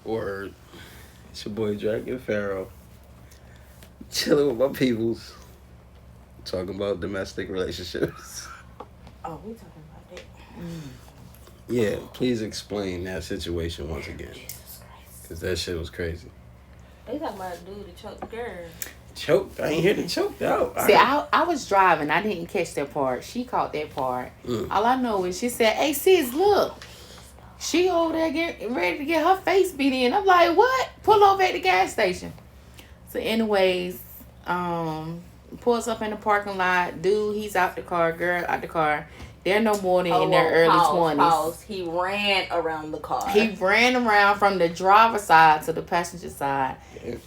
Word. It's your boy Dragon Pharaoh. Chilling with my peoples. Talking about domestic relationships. Oh, we talking about that. Yeah, please explain that situation once again. Jesus Christ. Because that shit was crazy. They talking about a dude that choked the girl. Choked? I ain't hear the choked out. See, I was driving. I didn't catch that part. She caught that part. All I know is she said, "Hey, sis, look." She over there ready to get her face beat in. I'm like, what? Pull over at the gas station. So anyways, pulls up in the parking lot. Dude, he's out the car. Girl, out the car. They're no more than in their early 20s. He ran around the car. He ran around from the driver's side to the passenger side.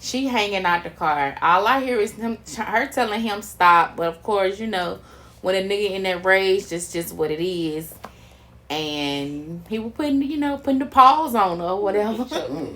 She hanging out the car. All I hear is her telling him stop. But of course, you know, when a nigga in that rage, that's just what it is. And he was putting the paws on her or whatever.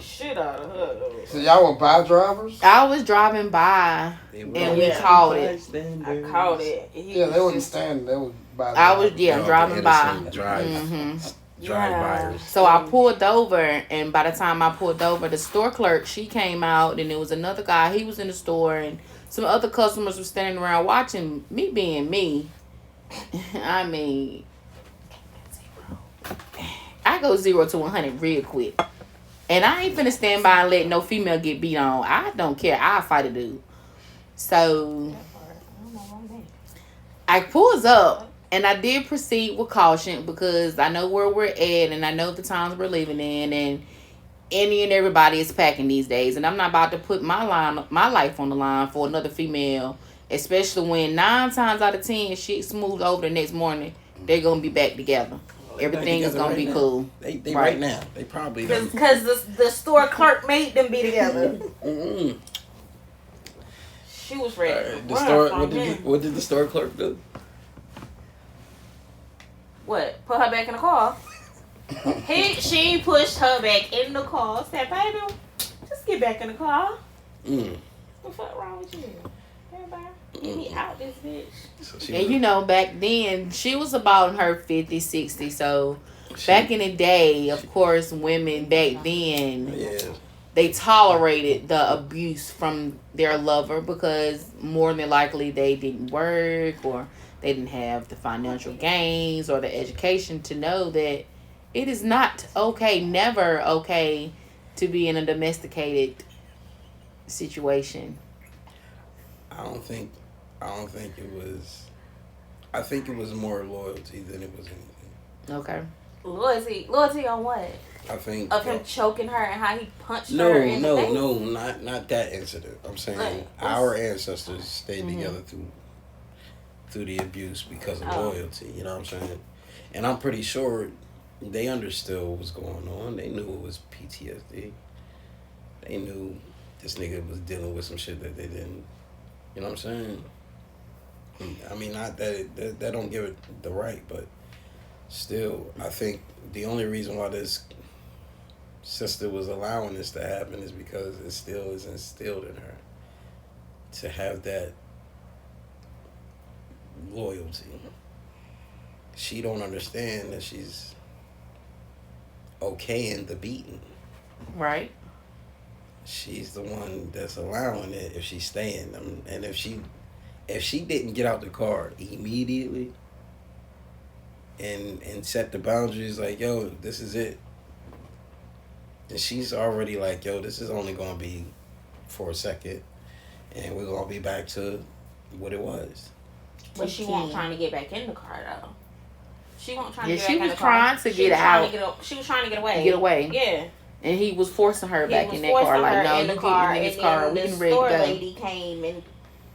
Shit out of her. So y'all were by drivers? I was driving by and we called it. I called it. Yeah, they wasn't standing. They was by. I was No, driving by. Drive Yeah. buyers. So I pulled over, and by the time I pulled over, the store clerk, she came out, and there was another guy. He was in the store, and some other customers were standing around watching me being me. I mean, I go 0 to 100 real quick. And I ain't finna stand by and let no female get beat on. I don't care. I'll fight a dude. So I pulls up, and I did proceed with caution because I know where we're at, and I know the times we're living in, and any and everybody is packing these days. And I'm not about to put my life on the line for another female, especially when 9 times out of 10 shit smooth over the next morning. They're gonna be back together. Everything is gonna be cool. They right now. They probably because the store clerk made them be together. She was ready. The store. What did the store clerk do? What? Put her back in the car. She pushed her back in the car. Said, "Baby, just get back in the car." What the fuck wrong with you? Everybody, get me out this bitch. And back then she was about in her 50s, 60s. So back in the day, of course, women back then they tolerated the abuse from their lover because more than likely they didn't work or they didn't have the financial gains or the education to know that it is not okay, never okay, to be in a domesticated situation. I don't think it was. I think it was more loyalty than it was anything. Okay. Loyalty on what? I think of him choking her and how he punched her in the face? No, not that incident. I'm saying our ancestors stayed together through the abuse because of loyalty. You know what I'm saying? And I'm pretty sure they understood what was going on. They knew it was PTSD. They knew this nigga was dealing with some shit that they didn't. You know what I'm saying? I mean, not that that don't give it the right, but still, I think the only reason why this sister was allowing this to happen is because it still is instilled in her to have that loyalty. She don't understand that she's okay in the beating. Right. She's the one that's allowing it if she's staying. And if she didn't get out the car immediately and set the boundaries like, yo, this is it. And she's already like, yo, this is only going to be for a second. And we're going to be back to what it was. But she wasn't trying to get back in the car, though. She wasn't trying to get back in the car. Trying to get out. She was trying to get away. Get away. Yeah. And he was forcing her back in that car. Like, no, you get in this car. We can ready to go. The store lady came and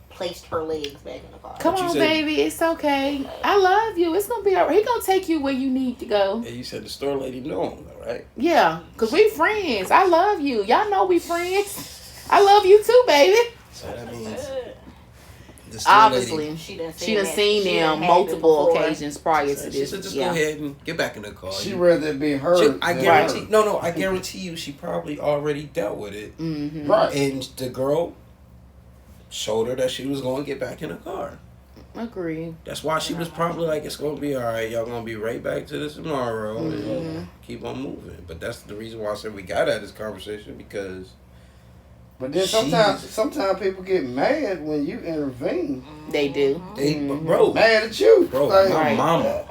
placed her legs back in the car. Come on, baby. It's okay. I love you. It's going to be all right. He going to take you where you need to go. Yeah, you said the store lady knew him, right? Yeah, because we friends. I love you. Y'all know we friends. I love you too, baby. So that means... Obviously, lady, she done seen them multiple occasions prior to this. She said, just go ahead and get back in the car. She rather be her. I guarantee. Her. No, I guarantee you, she probably already dealt with it. Mm-hmm. Right. And the girl showed her that she was going to get back in the car. Agree. That's why she was probably like, it's gonna be all right. Y'all gonna be right back to this tomorrow and keep on moving. But that's the reason why I said we got at this conversation, because. But then sometimes people get mad when you intervene. They do. Bro, mad at you. Bro, Like,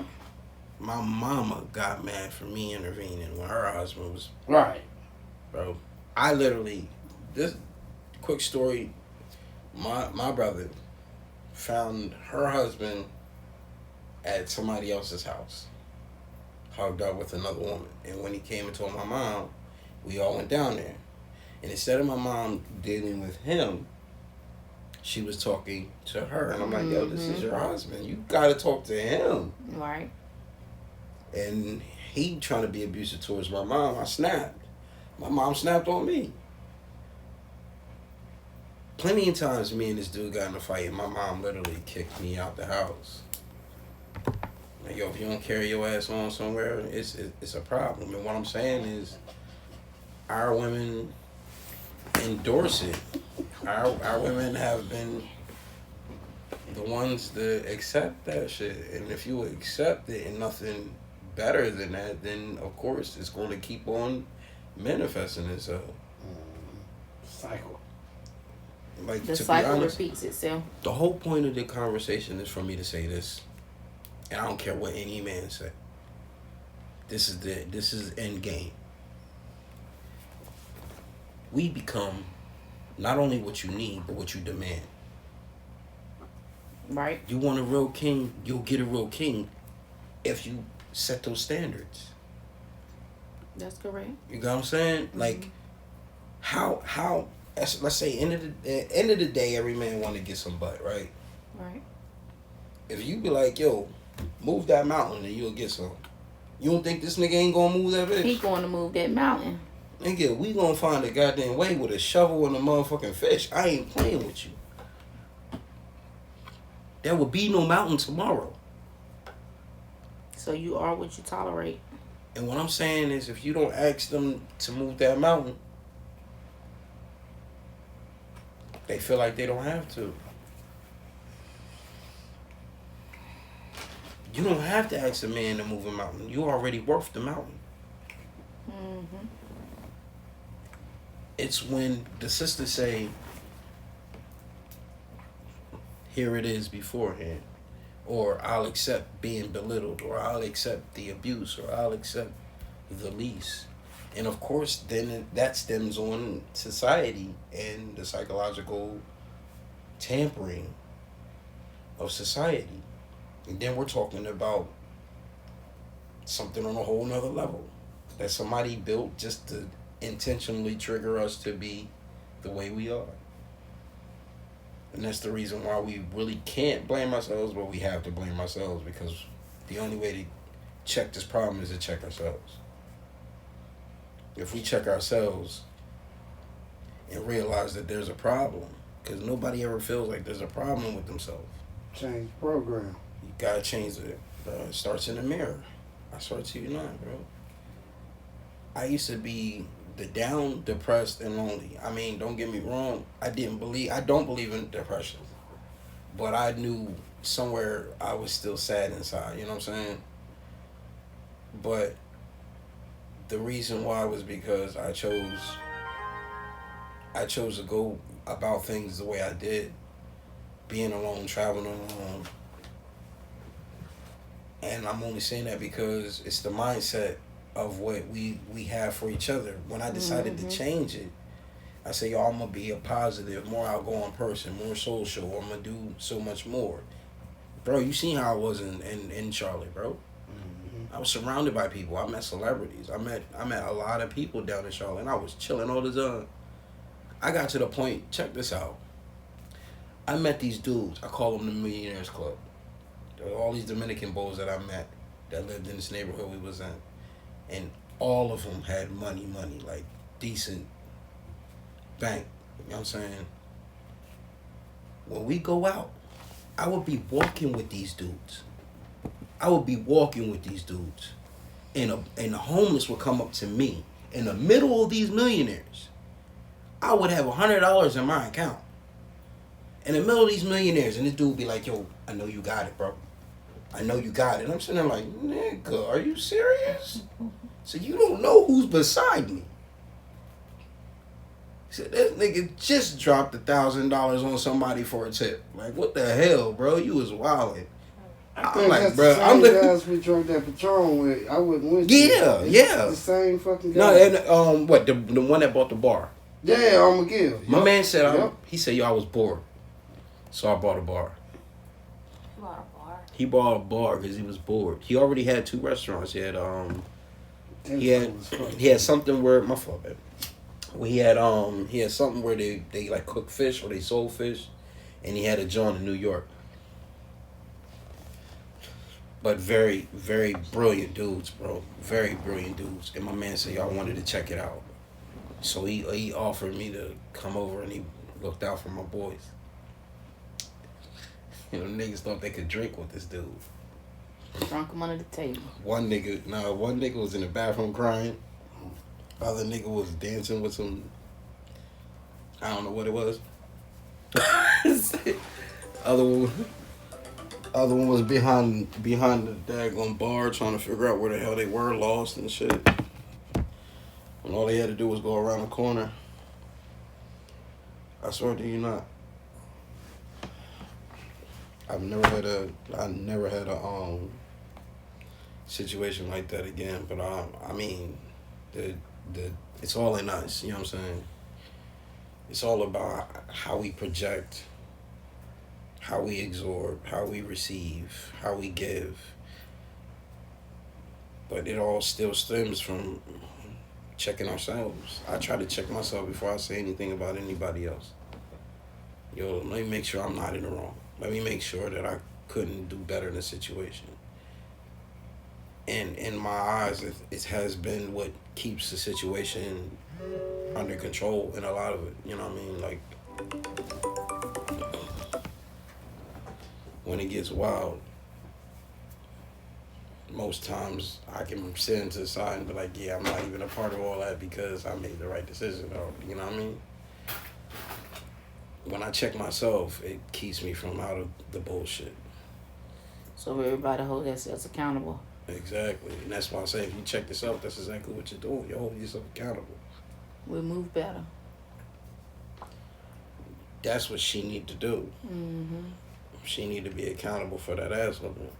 my mama got mad for me intervening when her husband was. Right. Bro, I literally, this quick story, my brother found her husband at somebody else's house, hugged up with another woman. And when he came and told my mom, we all went down there. And instead of my mom dealing with him, she was talking to her. And I'm like, yo, this is your husband. You got to talk to him. Right. And he trying to be abusive towards my mom. I snapped. My mom snapped on me. Plenty of times me and this dude got in a fight and my mom literally kicked me out the house. Like, yo, if you don't carry your ass on somewhere, it's a problem. And what I'm saying is, our women endorse it. Our women have been the ones that accept that shit. And if you accept it and nothing better than that, then of course it's going to keep on manifesting itself. Cycle. Like, The to cycle be honest, repeats itself. the whole point of the conversation is for me to say this, and I don't care what any man say. This is end game. We become not only what you need, but what you demand. Right. You want a real king, you'll get a real king if you set those standards. That's correct. You got what I'm saying? Like, how let's say end of the day, every man want to get some butt, right? Right. If you be like, yo, move that mountain and you'll get some. You don't think this nigga ain't gonna move that bitch? He going to move that mountain. Nigga, we gonna find a goddamn way with a shovel and a motherfucking fish. I ain't playing with you. There will be no mountain tomorrow. So you are what you tolerate. And what I'm saying is, if you don't ask them to move that mountain, they feel like they don't have to. You don't have to ask a man to move a mountain. You already worth the mountain. Mm-hmm. It's when the sisters say, here it is beforehand, or I'll accept being belittled, or I'll accept the abuse, or I'll accept the lease. And of course, then that stems on society and the psychological tampering of society. And then we're talking about something on a whole nother level that somebody built just to intentionally trigger us to be the way we are. And that's the reason why we really can't blame ourselves, but we have to blame ourselves, because the only way to check this problem is to check ourselves. If we check ourselves and realize that there's a problem, because nobody ever feels like there's a problem with themselves. Change program. You gotta change it. It starts in the mirror. I swear to you not, bro. I used to be the down, depressed, and lonely. I mean, don't get me wrong. I don't believe in depression. But I knew somewhere I was still sad inside, you know what I'm saying? But the reason why was because I chose to go about things the way I did. Being alone, traveling alone. And I'm only saying that because it's the mindset of what we have for each other. When I decided to change it, I say, yo, I'm going to be a positive, more outgoing person, more social. I'm going to do so much more. Bro, you seen how I was in Charlotte, bro. Mm-hmm. I was surrounded by people. I met celebrities. I met a lot of people down in Charlotte, and I was chilling all the time. I got to the point, check this out. I met these dudes. I call them the Millionaires Club. There were all these Dominican bulls that I met that lived in this neighborhood we was in. And all of them had money, like decent bank. You know what I'm saying? When we go out, I would be walking with these dudes. And the homeless would come up to me in the middle of these millionaires. I would have $100 in my account. in the middle of these millionaires, and this dude be like, yo, I know you got it, bro. I know you got it. And I'm sitting there like, nigga, are you serious? So you don't know who's beside me. He said, this nigga just dropped $1,000 on somebody for a tip. Like, what the hell, bro? You was wildin'. I'm like, bro, I'm the guys we drunk that Patron with. I wouldn't with you. Yeah. The same fucking guy. No, and what, the one that bought the bar? Yeah, on McGill. My man said, he said, yo, I was bored. So I bought a bar. He bought a bar because he was bored. He already had 2 restaurants. He had he had something where, my fault, man. Well, he had something where they like cook fish or they sold fish, and he had a joint in New York. But very, very brilliant dudes, bro. Very brilliant dudes. And my man said, y'all wanted to check it out. So he offered me to come over, and he looked out for my boys. You know, niggas thought they could drink with this dude. Drunk him under the table. One nigga was in the bathroom crying. Other nigga was dancing with some, I don't know what it was. Other one was behind the daggone bar trying to figure out where the hell they were, lost and shit. And all they had to do was go around the corner. I swear to you not. I never had a situation like that again. But I mean, it's all in us. You know what I'm saying? It's all about how we project, how we absorb, how we receive, how we give. But it all still stems from checking ourselves. I try to check myself before I say anything about anybody else. Yo, let me make sure I'm not in the wrong. Let me make sure that I couldn't do better in the situation. And in my eyes, it has been what keeps the situation under control in a lot of it. You know what I mean? Like, when it gets wild, most times I can sit to the side and be like, yeah, I'm not even a part of all that because I made the right decision. Or, you know what I mean? When I check myself, it keeps me from out of the bullshit. So everybody hold themselves accountable. Exactly. And that's why I say if you check yourself, that's exactly what you're doing. You're holding yourself accountable. We move better. That's what she need to do. Mm-hmm. She need to be accountable for that ass whooping.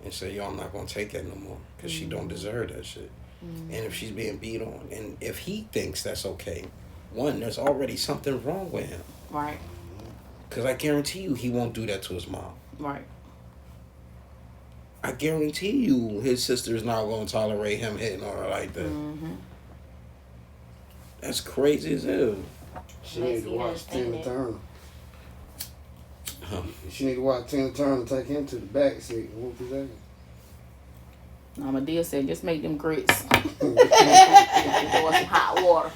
And say, yo, I'm not going to take that no more. Because she don't deserve that shit. Mm-hmm. And if she's being beat on, and if he thinks that's okay, one, there's already something wrong with him. Right. Because I guarantee you he won't do that to his mom. Right. I guarantee you his sister's not going to tolerate him hitting on her like that. Mm-hmm. That's crazy as hell. She need to watch Tina Turner. Huh. She need to watch Tina Turner take him to the back seat and whoop his ass. Amadea said, just make them grits. Boil some hot water.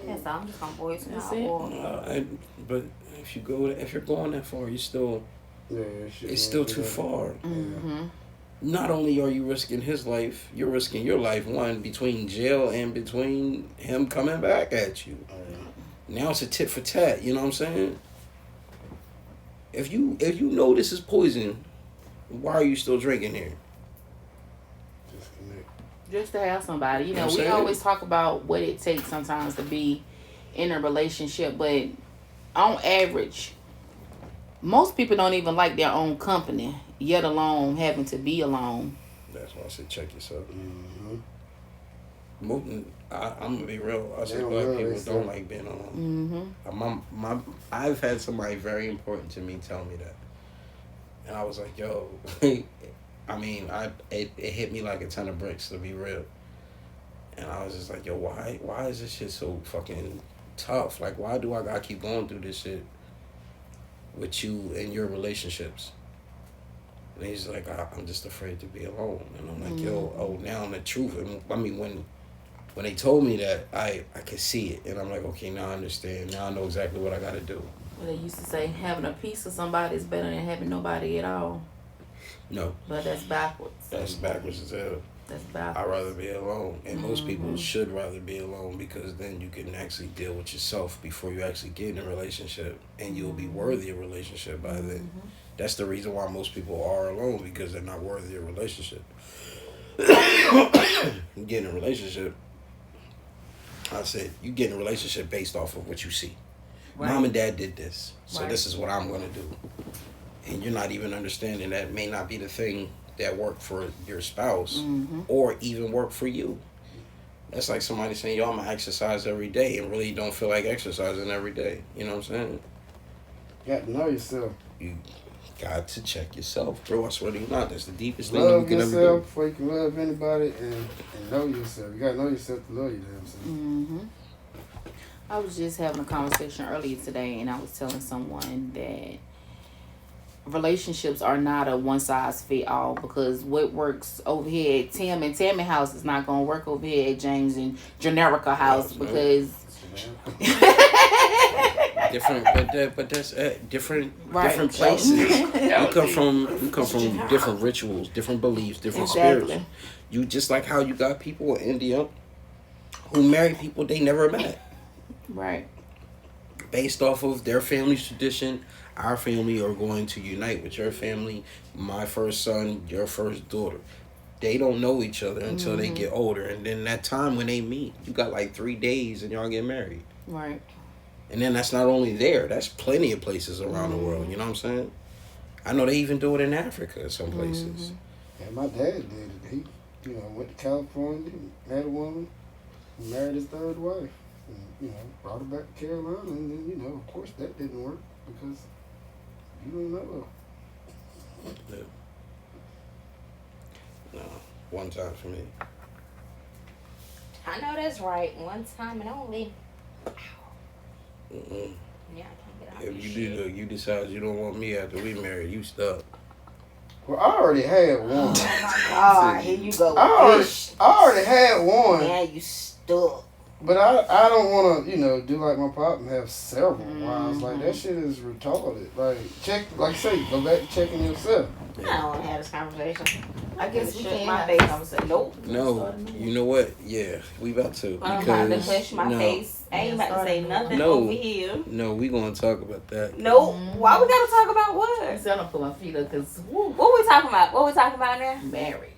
That's all. I'm just gonna boil some hot water. But if you're going that far, you still. Yeah, it's still too far. Mm-hmm. Not only are you risking his life, you're risking your life, one, between jail and between him coming back at you. Now it's a tit for tat, you know what I'm saying? If you know this is poison, why are you still drinking here? Just to have somebody. You know, we always talk about what it takes sometimes to be in a relationship, but on average, most people don't even like their own company, yet alone having to be alone. That's why I said check yourself. Mm-hmm. I'm gonna be real. I say black people don't like being alone. Mm-hmm. I've had somebody very important to me tell me that, and I was like, yo, I mean, it hit me like a ton of bricks, to be real. And I was just like, yo, why is this shit so fucking tough? Like, why do I gotta keep going through this shit with you and your relationships? And he's like, I'm just afraid to be alone. And I'm like, yo, now the truth. And I mean, when they told me that, I could see it. And I'm like, okay, now I understand. Now I know exactly what I got to do. Well, they used to say having a piece of somebody is better than having nobody at all. No. But that's backwards. That's backwards as hell. That's about. I'd rather be alone, and most people Mm-hmm. should rather be alone because then you can actually deal with yourself before you actually get in a relationship, and you'll be worthy of a relationship by then. Mm-hmm. That's the reason why most people are alone, because they're not worthy of a relationship. You get in a relationship, I said, you get in a relationship based off of what you see. Right. Mom and dad did this, so Right. this is what I'm going to do. And you're not even understanding that may not be the thing that worked for your spouse Mm-hmm. or even work for you. That's like somebody saying, yo, I'm going to exercise every day and really don't feel like exercising every day. You know what I'm saying? You got to know yourself. You got to check yourself, bro. I swear to you not. That's the deepest thing Love you can ever yourself do. before you can love anybody, and know yourself. You got to know yourself to love you, damn self. Mm-hmm. I was just having a conversation earlier today, and I was telling someone that relationships are not a one size fit all, because what works over here at Tim and Tammy house is not going to work over here at James and Generica house, No. because Different, but that's different, Right. different places. You come from different rituals, different beliefs, different Exactly. spirits. You just like how you got people in India who marry people they never met, Right. based off of their family's tradition. Our family are going to unite with your family. My first son, your first daughter. They don't know each other until they get older, and then that time when they meet, you got like 3 days and y'all get married. Right. And then that's not only there, that's plenty of places around the world, you know what I'm saying? I know they even do it in Africa in some places. Yeah, my dad did it. He, went to California, met a woman, married his third wife, and, brought her back to Carolina, and then, of course that didn't work because you don't know her. No, one time for me. I know that's right. One time and only. Mm-mm. Yeah, I can't get out If this you shit. do, you decide you don't want me after we married, you stuck. Well, I already had one. God, here you go. I already had one, Now you stuck. but I don't want to, do like my pop and have several wives. Like, that shit is retarded. Like, like you say, go back to checking yourself. I don't want to have this conversation. I guess we Shut can't my have face. this conversation. Nope. No, you know what? Yeah, we about to. I'm about to Because, hush my no, face. I ain't about to say nothing No. over here. no, we going to talk about that. Nope. Why we gotta talk about what? So I'm gonna put my feet up because What we talking about? What we talking about now? marriage.